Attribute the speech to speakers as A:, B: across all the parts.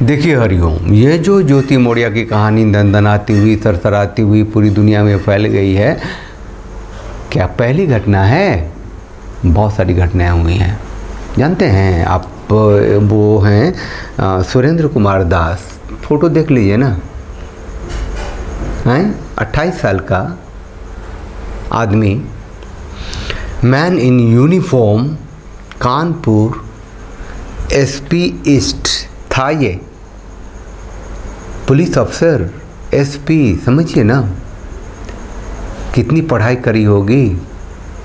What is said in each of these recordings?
A: देखिए हरिओम, ये जो ज्योति मौर्य की कहानी दनदनाती हुई सरसराती हुई पूरी दुनिया में फैल गई है, क्या पहली घटना है? बहुत सारी घटनाएं हुई हैं, जानते हैं आप। वो हैं सुरेंद्र कुमार दास, फोटो देख लीजिए ना, हैं 28 साल का आदमी, man in uniform, Kanpur SP east था ये, पुलिस अफसर एसपी, समझिए ना कितनी पढ़ाई करी होगी,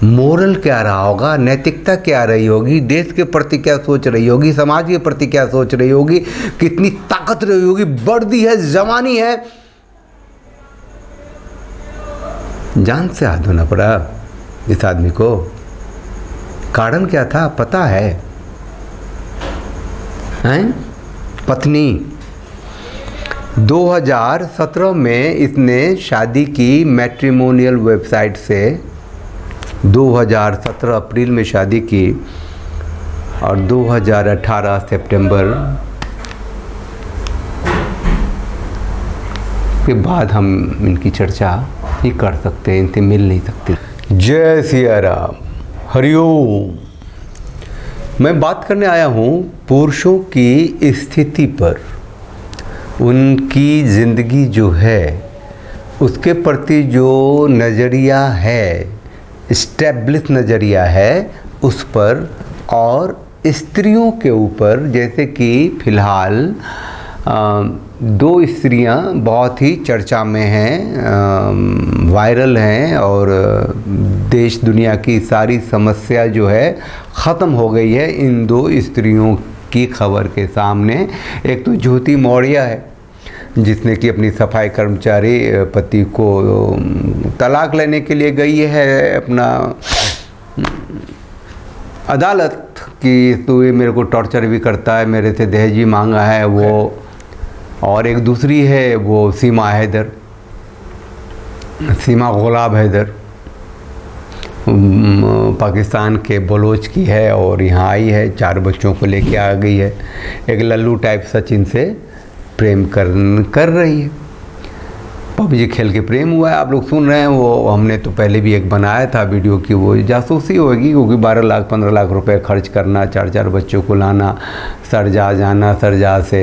A: मोरल क्या रहा होगा, नैतिकता क्या रही होगी, देश के प्रति क्या सोच रही होगी, समाज के प्रति क्या सोच रही होगी, कितनी ताकत रही होगी, वर्दी है, जवानी है। जान से हाथ धोना पड़ा इस आदमी को। कारण क्या था पता है? हैं? पत्नी 2017 में इसने शादी की मैट्रिमोनियल वेबसाइट से, 2017 अप्रैल में शादी की और 2018 सितंबर के बाद हम इनकी चर्चा ही कर सकते हैं, इनसे मिल नहीं सकते। जय सिया राम, हरिओम। मैं बात करने आया हूँ पुरुषों की स्थिति पर, उनकी ज़िंदगी जो है उसके प्रति जो नज़रिया है, इस्टेब्लिश नज़रिया है उस पर, और स्त्रियों के ऊपर। जैसे कि फ़िलहाल 2 स्त्रियां बहुत ही चर्चा में हैं, वायरल हैं, और देश दुनिया की सारी समस्या जो है ख़त्म हो गई है इन 2 स्त्रियों की खबर के सामने। एक तो ज्योति मौर्य है, जिसने कि अपनी सफाई कर्मचारी पति को तलाक लेने के लिए गई है अपना अदालत कि तो ये मेरे को टॉर्चर भी करता है, मेरे से दहेज भी मांगा है वो। और एक दूसरी है वो सीमा हैदर, सीमा गुलाब हैदर, पाकिस्तान के बलोच की है और यहाँ आई है, 4 बच्चों को लेके आ गई है। एक लल्लू टाइप सचिन से प्रेम कर रही है, पबजी खेल के प्रेम हुआ है। आप लोग सुन रहे हैं, वो हमने तो पहले भी एक बनाया था वीडियो की, वो जासूसी होगी, क्योंकि 12 लाख 15 लाख रुपए खर्च करना, 4 बच्चों को लाना, सरजा जाना, सरजा से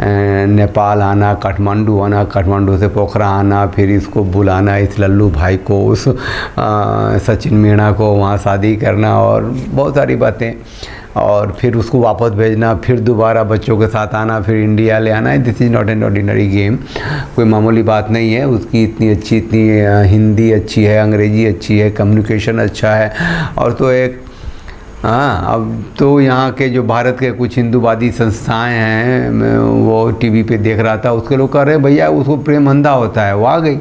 A: नेपाल आना, काठमांडू आना, काठमांडू से पोखरा आना, फिर इसको बुलाना, इस लल्लू भाई को, उस सचिन मीणा को वहाँ शादी करना और बहुत सारी बातें, और फिर उसको वापस भेजना, फिर दोबारा बच्चों के साथ आना, फिर इंडिया ले आना। This is not an ordinary game, कोई मामूली बात नहीं है। उसकी इतनी अच्छी, इतनी हिंदी अच्छी है, अंग्रेजी अच्छी है, कम्युनिकेशन अच्छा है। और तो एक अब तो यहाँ के जो भारत के कुछ हिंदूवादी संस्थाएं हैं, वो टीवी पे देख रहा था, उसके लोग कह रहे हैं भैया उसको प्रेम अंधा होता है। वो आ गई,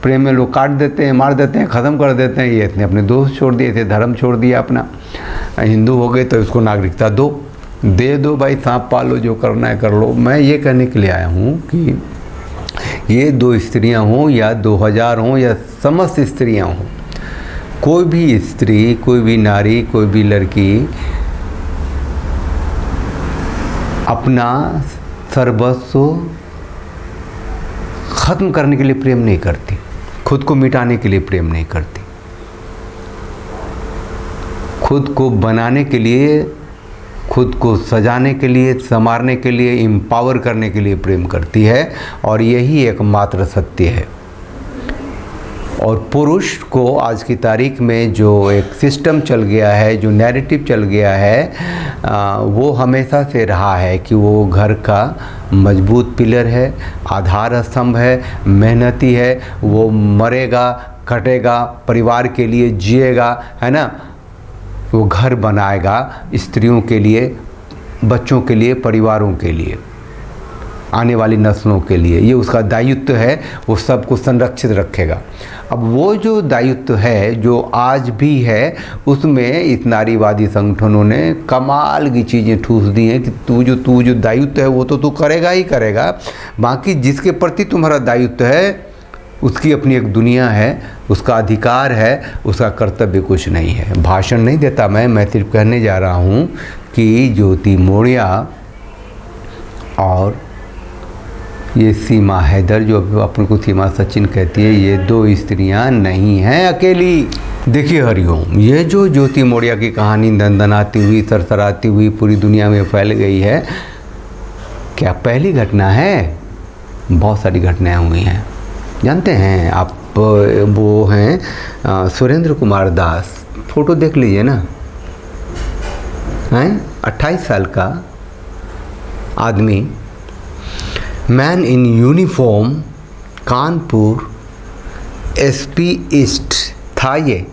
A: प्रेम में लोग काट देते हैं, मार देते हैं, ख़त्म कर देते हैं। ये इतने अपने दोस्त छोड़ दिए थे, धर्म छोड़ दिया अपना, हिंदू हो गए तो इसको नागरिकता दे दो भाई, सांप पालो, जो करना है कर लो। मैं ये कहने के लिए आया हूँ कि ये 2 स्त्रियाँ हों या 2000 हों या समस्त स्त्रियाँ हों, कोई भी स्त्री, कोई भी नारी, कोई भी लड़की अपना सर्वस्व ख़त्म करने के लिए प्रेम नहीं करती, खुद को मिटाने के लिए प्रेम नहीं करती, खुद को बनाने के लिए, खुद को सजाने के लिए, संवारने के लिए, एम्पावर करने के लिए प्रेम करती है। और यही एकमात्र सत्य है। और पुरुष को आज की तारीख में जो एक सिस्टम चल गया है, जो नैरेटिव चल गया है, वो हमेशा से रहा है कि वो घर का मजबूत पिलर है, आधार स्तंभ है, मेहनती है, वो मरेगा, कटेगा, परिवार के लिए जिएगा, है ना, वो घर बनाएगा स्त्रियों के लिए, बच्चों के लिए, परिवारों के लिए, आने वाली नस्लों के लिए। ये उसका दायित्व है, वो सबको संरक्षित रखेगा। अब वो जो दायित्व है, जो आज भी है, उसमें इस नारीवादी संगठनों ने कमाल की चीज़ें ठूस दी हैं कि तू जो दायित्व है वो तो तू करेगा ही करेगा, बाकी जिसके प्रति तुम्हारा दायित्व है उसकी अपनी एक दुनिया है, उसका अधिकार है, उसका कर्तव्य कुछ नहीं है। भाषण नहीं देता मैं सिर्फ कहने जा रहा हूँ कि ज्योति मौर्य और ये सीमा हैदर, जो अपन को सीमा सचिन कहती है, ये दो स्त्रियां नहीं हैं अकेली। देखिए हरिओम, ये जो ज्योति मौर्य की कहानी दंदनाती हुई, सरसराती हुई पूरी दुनिया में फैल गई है, क्या पहली घटना है? बहुत सारी घटनाएं हुई हैं, जानते हैं आप। वो हैं सुरेंद्र कुमार दास, फोटो देख लीजिए ना, हैं 28 साल का आदमी, man in uniform, Kanpur SP east था ये,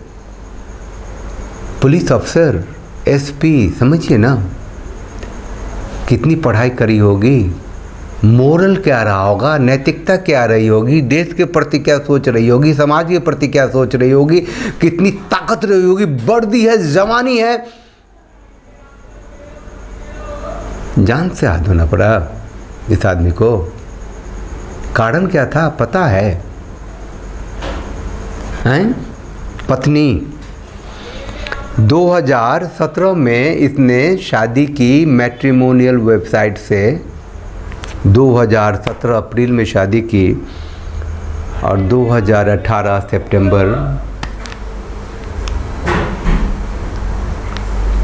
A: पुलिस अफसर, एसपी, समझिए ना कितनी पढ़ाई करी होगी, मोरल क्या रहा होगा, नैतिकता क्या रही होगी, देश के प्रति क्या सोच रही होगी, समाज के प्रति क्या सोच रही होगी, कितनी ताकत रही होगी। वर्दी है, जवानी है, जान से हाथ धोना पड़ा इस आदमी को। कारण क्या था पता है? हैं? पत्नी 2017 में इसने शादी की मैट्रिमोनियल वेबसाइट से, 2017 अप्रैल में शादी की और 2018 सितंबर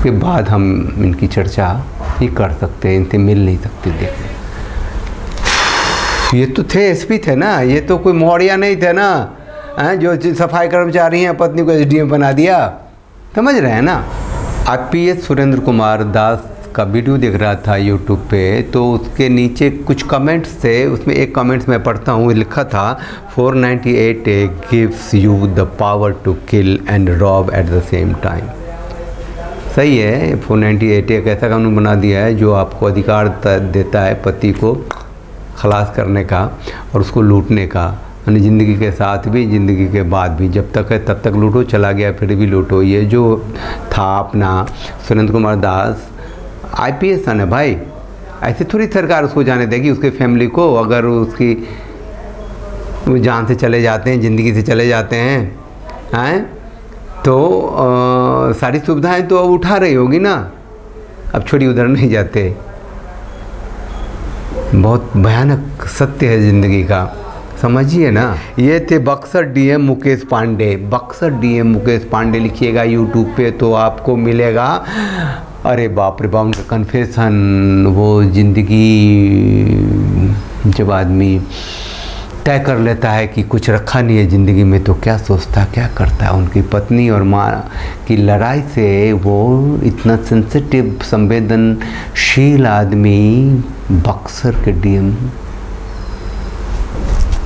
A: के बाद हम इनकी चर्चा ही कर सकते हैं, इनसे मिल नहीं सकते। देखिए ये तो थे एसपी थे ना, ये तो कोई मौर्य नहीं थे ना, जो सफाई कर्मचारी हैं पत्नी को एसडीएम बना दिया, समझ रहे हैं ना। आईपीएस सुरेंद्र कुमार दास का वीडियो देख रहा था यूट्यूब पे, तो उसके नीचे कुछ कमेंट्स थे, उसमें एक कमेंट्स मैं पढ़ता हूँ, लिखा था 498A gives you the power to kill and rob at the same time. सही है, 498 एक ऐसा कानून बना दिया है जो आपको अधिकार देता है पति को खलास करने का और उसको लूटने का, यानी ज़िंदगी के साथ भी ज़िंदगी के बाद भी, जब तक है तब तक लूटो, चला गया फिर भी लूटो। ये जो था अपना सुरेंद्र कुमार दास, आईपीएस है भाई, ऐसे थोड़ी सरकार उसको जाने देगी, उसके फैमिली को, अगर उसकी वो जान से चले जाते हैं, ज़िंदगी से चले जाते हैं तो सारी सुविधाएं तो अब उठा रही होगी ना, अब छोड़ी उधर नहीं जाते। बहुत भयानक सत्य है ज़िंदगी का, समझिए ना। ये थे बक्सर डीएम मुकेश पांडे, बक्सर डीएम मुकेश पांडे लिखिएगा यूट्यूब पे तो आपको मिलेगा। अरे बाप रे बाप, उनका कन्फेशन, वो ज़िंदगी जब आदमी तय कर लेता है कि कुछ रखा नहीं है ज़िंदगी में, तो क्या सोचता, क्या करता है। उनकी पत्नी और माँ की लड़ाई से वो इतना सेंसिटिव, संवेदनशील आदमी बक्सर के डीएम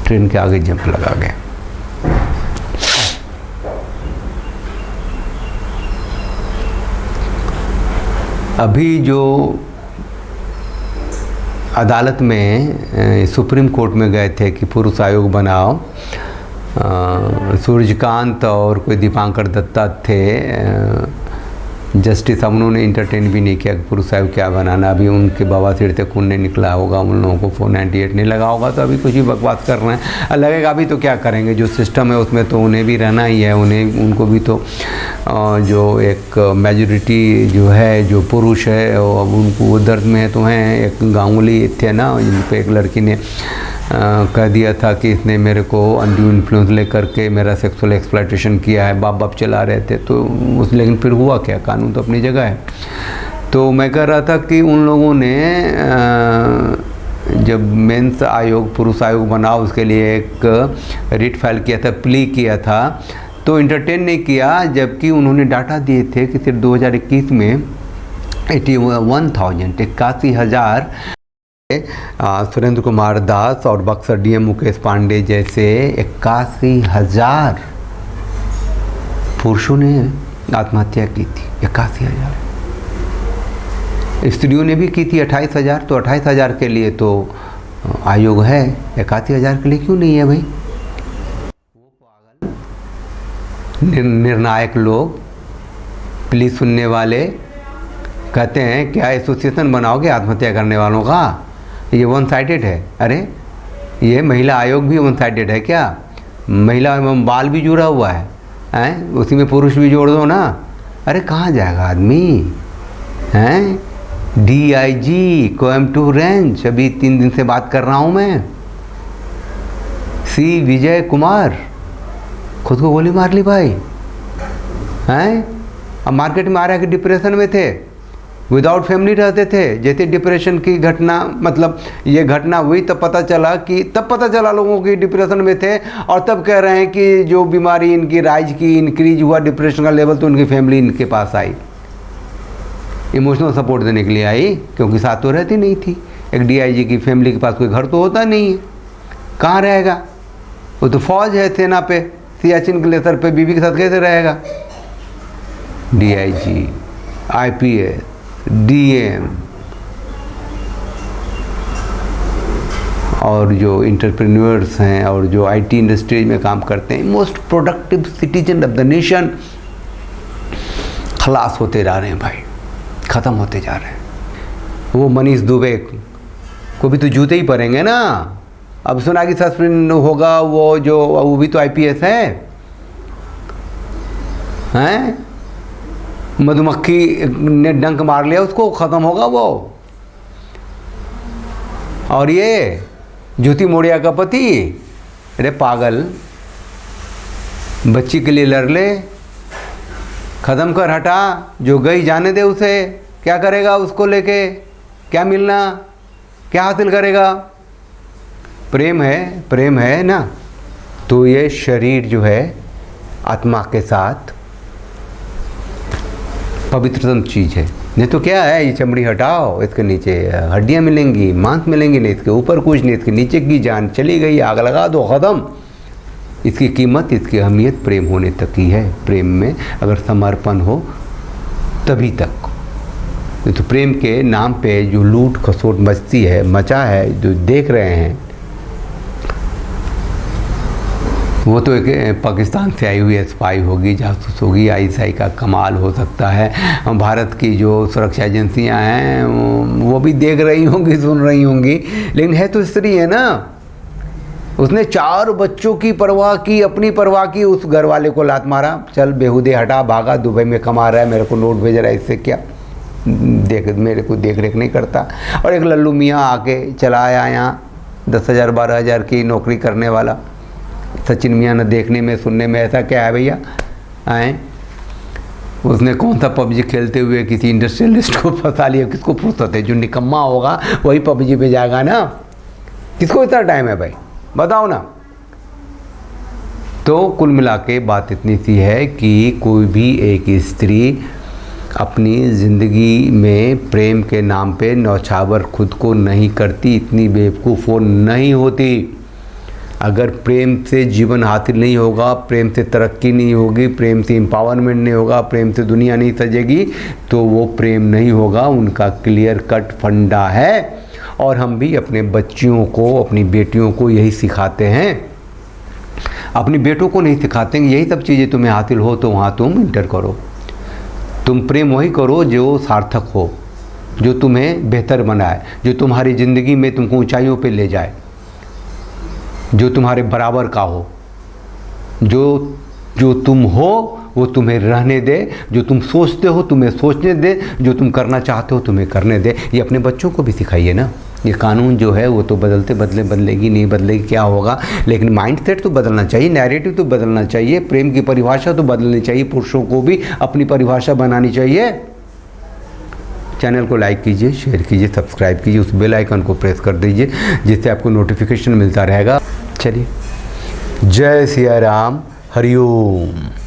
A: ट्रेन के आगे जंप लगा गया। अभी जो अदालत में सुप्रीम कोर्ट में गए थे कि पुरुष आयोग बनाओ, सूर्यकांत और कोई दीपांकर दत्ता थे जस्टिस, अब उन्होंने इंटरटेन भी नहीं किया कि पुरुष आयोग क्या बनाना। अभी उनके बवासीर से खून नहीं निकला होगा, उन लोगों को 498 नहीं लगा होगा, तो अभी कुछ ही बकवास कर रहे हैं। लगेगा अभी तो क्या करेंगे, जो सिस्टम है उसमें तो उन्हें भी रहना ही है, उनको भी तो जो एक मेजॉरिटी जो है, जो पुरुष है, अब उनको वो दर्द में है तो हैं। एक गांगुली थे ना, जिन पर एक लड़की ने कह दिया था कि इसने मेरे को अनड्यू इन्फ्लुएंस लेकर के मेरा सेक्सुअल एक्सप्लॉयटेशन किया है, बाप बाप चला रहे थे, तो उस लेकिन फिर हुआ क्या, कानून तो अपनी जगह है। तो मैं कह रहा था कि उन लोगों ने जब मेंस आयोग, पुरुष आयोग बना, उसके लिए एक रिट फाइल किया था, प्ली किया था, तो इंटरटेन नहीं किया, जबकि उन्होंने डाटा दिए थे कि सिर्फ 2021 में 81,000 सुरेंद्र कुमार दास और बक्सर डीएम मुकेश पांडे जैसे 81,000 पुरुषों ने आत्महत्या की थी। 81,000 स्त्रियों ने भी की थी, 28,000। तो 28,000 के लिए तो आयोग है, 81,000 के लिए क्यों नहीं है भाई? वो पागल निर्णायक लोग, पुलिस सुनने वाले कहते हैं क्या एसोसिएशन बनाओगे आत्महत्या करने वालों का? ये वन साइडेड है। अरे ये महिला आयोग भी वन साइडेड है क्या? महिला एवं बाल भी जुड़ा हुआ है, उसी में पुरुष भी जोड़ दो ना। अरे कहाँ जाएगा आदमी, हैं? DIG कोयम्बटूर रेंज, अभी 3 दिन से बात कर रहा हूँ मैं। सी विजय कुमार खुद को गोली मार ली भाई, हैं? अब मार्केट में आ रहा है कि डिप्रेशन में थे, विदाउट फैमिली रहते थे। जैसे डिप्रेशन की घटना, मतलब ये घटना हुई तब पता चला लोगों की डिप्रेशन में थे, और तब कह रहे हैं कि जो बीमारी इनकी राइज की इंक्रीज हुआ डिप्रेशन का लेवल, तो उनकी फैमिली इनके पास आई, इमोशनल सपोर्ट देने के लिए आई, क्योंकि साथ तो रहती नहीं थी। एक डीआईजी की फैमिली के पास कोई घर तो होता नहीं है, कहाँ रहेगा? वो तो फौज है, सेना पे, सियाचिन ग्लेशियर पे बीवी के साथ कैसे रहेगा? डीआईजी, आईपीएस, डीएम और जो इंटरप्रेन्योर्स हैं और जो आईटी इंडस्ट्रीज में काम करते हैं, most productive citizen of the nation, खलास होते जा रहे हैं भाई, ख़त्म होते जा रहे हैं। वो मनीष दुबे को भी तो जूते ही पड़ेंगे ना। अब सुना कि सस्पेंड होगा वो भी तो आईपीएस हैं। मधुमक्खी ने डंक मार लिया उसको, ख़त्म होगा वो। और ये ज्योति मौर्य का पति, अरे पागल, बच्ची के लिए लड़ ले, ख़त्म कर, हटा, जो गई जाने दे उसे। क्या करेगा उसको लेके? क्या मिलना, क्या हासिल करेगा? प्रेम है ना, तो ये शरीर जो है आत्मा के साथ पवित्रतम चीज़ है। नहीं तो क्या है, ये चमड़ी हटाओ, इसके नीचे हड्डियाँ मिलेंगी, मांस मिलेंगी, नहीं इसके ऊपर कुछ नहीं, इसके नीचे की जान चली गई, आग लगा दो, ख़त्म। इसकी कीमत, इसकी अहमियत प्रेम होने तक की है। प्रेम में अगर समर्पण हो तभी तक। तो प्रेम के नाम पे जो लूट खसोट मचा है, जो देख रहे हैं, वो तो एक पाकिस्तान से आई हुई स्पाई होगी, जासूस होगी, आईएसआई का कमाल हो सकता है। भारत की जो सुरक्षा एजेंसियां हैं वो भी देख रही होंगी, सुन रही होंगी, लेकिन है तो स्त्री है ना। उसने 4 बच्चों की परवाह की, अपनी परवाह की, उस घर वाले को लात मारा, चल बेहुदे हटा, भागा, दुबई में कमा रहा है, मेरे को नोट भेज रहा है, इससे क्या, मेरे को देख रेख नहीं करता। और एक लल्लू मियाँ आके चला आया यहाँ 10,000 12,000 की नौकरी करने वाला। सचिन मियाँ ने देखने में सुनने में ऐसा क्या है भैया, आए उसने कौन सा पबजी खेलते हुए किसी इंडस्ट्रियलिस्ट को फंसा लिया। किसको फुर्सत है? जो निकम्मा होगा वही पबजी पे जाएगा ना। किसको इतना टाइम है भाई, बताओ ना। तो कुल मिला के बात इतनी सी है कि कोई भी एक स्त्री अपनी ज़िंदगी में प्रेम के नाम पे नौछावर खुद को नहीं करती, इतनी बेवकूफ़ वो नहीं होती। अगर प्रेम से जीवन हासिल नहीं होगा, प्रेम से तरक्की नहीं होगी, प्रेम से एम्पावरमेंट नहीं होगा, प्रेम से दुनिया नहीं सजेगी, तो वो प्रेम नहीं होगा। उनका क्लियर कट फंडा है। और हम भी अपने बच्चियों को, अपनी बेटियों को यही सिखाते हैं। अपनी बेटों को नहीं सिखाते हैं यही सब चीज़ें तुम्हें हासिल हो तो वहाँ तुम इंटर करो। तुम प्रेम वही करो जो सार्थक हो, जो तुम्हें बेहतर बनाए, जो तुम्हारी ज़िंदगी में तुमको ऊंचाइयों पे ले जाए, जो तुम्हारे बराबर का हो, जो तुम हो वो तुम्हें रहने दे, जो तुम सोचते हो तुम्हें सोचने दे, जो तुम करना चाहते हो तुम्हें करने दे। ये अपने बच्चों को भी सिखाइए ना। ये कानून जो है वो तो बदलेगी नहीं बदलेगी, क्या होगा, लेकिन माइंडसेट तो बदलना चाहिए, नैरेटिव तो बदलना चाहिए, प्रेम की परिभाषा तो बदलनी चाहिए। पुरुषों को भी अपनी परिभाषा बनानी चाहिए। चैनल को लाइक कीजिए, शेयर कीजिए, सब्सक्राइब कीजिए, उस बेल आइकन को प्रेस कर दीजिए जिससे आपको नोटिफिकेशन मिलता रहेगा। चलिए, जय सिया राम, हरिओम।